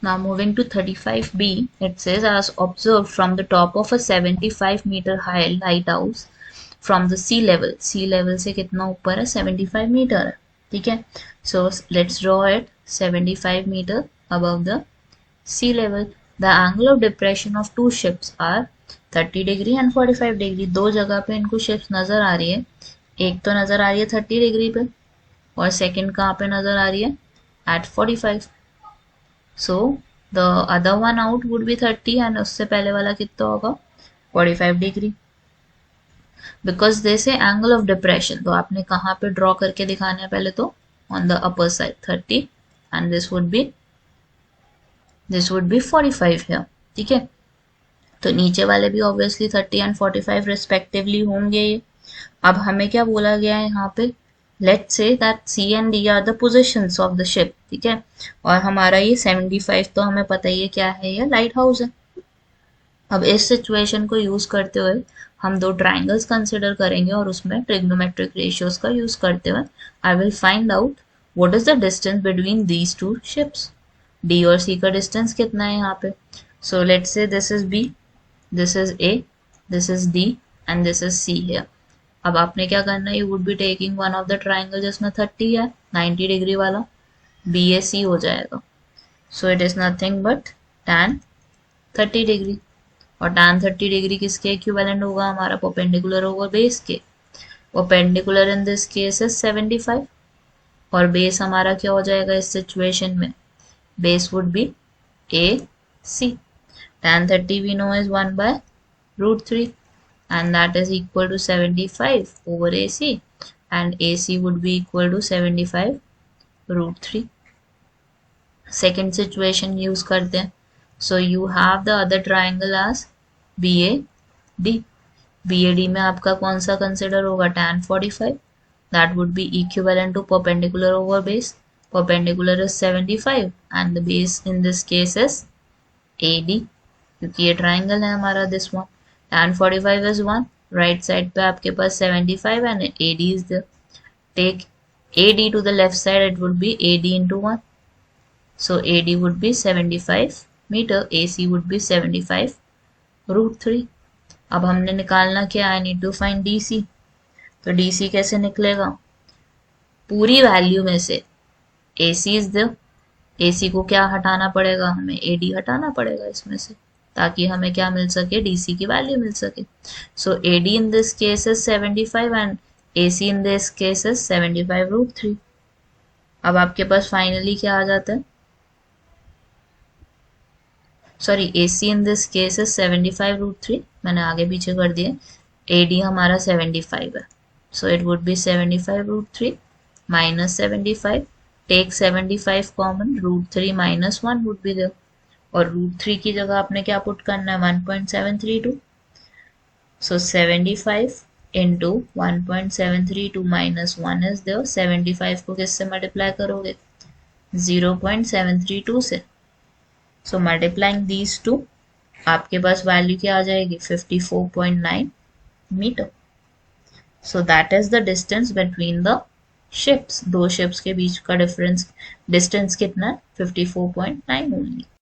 Now moving to 35b, it says as observed from the top of a 75-meter high lighthouse from the sea level. Sea level से कितना ऊपर है? 75 metre है, ठीक है. So let's draw it 75 meter above the sea level. The angle of depression of two ships are 30 degree and 45 degree. दो जगह पे इनको शिप्स नजर आ रही है. एक तो नजर आ रही है 30 डिग्री पे और सेकंड कहाँ पे नजर आ रही है? at 45. So the other one out would be 30 and उससे पहले वाला कितना होगा? 45 डिग्री. बिकॉज दे से एंगल ऑफ डिप्रेशन, तो आपने कहाँ पे ड्रॉ करके दिखाना है? पहले तो on the upper side 30 and this would be 45 है, ठीक है. तो नीचे वाले भी ऑब्वियसली 30 एंड 45 रिस्पेक्टिवली होंगे ये. अब हमें क्या बोला गया है यहाँ पे? Let's say that C and D are the positions of the ship, ठीक है. और हमारा ये 75 तो हमें पता ही है क्या है, ये लाइट हाउस है. अब इस सिचुएशन को यूज करते हुए हम दो ट्राइंगल्स कंसिडर करेंगे और उसमें ट्रिग्नोमेट्रिक रेशियोज का यूज करते हुए I will find out what is the distance between these two ships. D और सी का डिस्टेंस कितना है यहाँ पे? So let's say this is B, this is A, this is D and this is C है. अब आपने क्या करना है? You would be taking one of the triangle जिसमें 30 है, 90 डिग्री वाला, बी ए सी हो जाएगा. So it is nothing but tan 30 degree. और tan 30 डिग्री किसके इक्विवेलेंट होगा? हमारा परपेंडिकुलर होगा बेस के. Perpendicular in this case is 75 और बेस हमारा क्या हो जाएगा इस सिचुएशन में? Base would be A C. tan 30 we know is 1 by √3 and that is equal to 75 over AC and AC would be equal to 75 √3. Second situation use करते हैं. So you have the other triangle as BAD. BAD में आपका कौन सा consider होगा? tan 45. That would be equivalent to perpendicular over base. Perpendicular is 75 and the base in this case is AD. क्योंकि ये triangle है हमारा this one. tan 45 is 1. Right side पे आपके पास 75 and AD is there. Take AD to the left side, it would be AD into 1. So AD would be 75 meter, AC would be 75 √3. अब हमने निकालना क्या? I need to find DC. तो DC कैसे निकलेगा? पूरी वैल्यू में से AC is there. AC को क्या हटाना पड़ेगा? हमें AD हटाना पड़ेगा इसमें से, ताकि हमें क्या मिल सके? DC की वैल्यू मिल सके. सो AD in this case is 75 and AC in this case is 75 √3. अब आपके पास फाइनली क्या आ जाता है? Sorry, AC in this case is 75 √3. मैंने आगे पीछे कर दिया. AD हमारा 75 है. So it would be 75 √3 minus 75. Take 75 common, √3 minus 1 would be there. और √3 की जगह आपने क्या पुट करना है? 1.732. सो 75 इंटू 1.732 माइनस 1 इज देयर. 75 को किससे मल्टीप्लाई करोगे? 0.732 से. सो मल्टीप्लाइंग दीज टू आपके पास वैल्यू क्या आ जाएगी? 54.9 meter. So that is the distance between the ships. दो शिप्स के बीच का डिस्टेंस कितना है? 54.9 ओनली.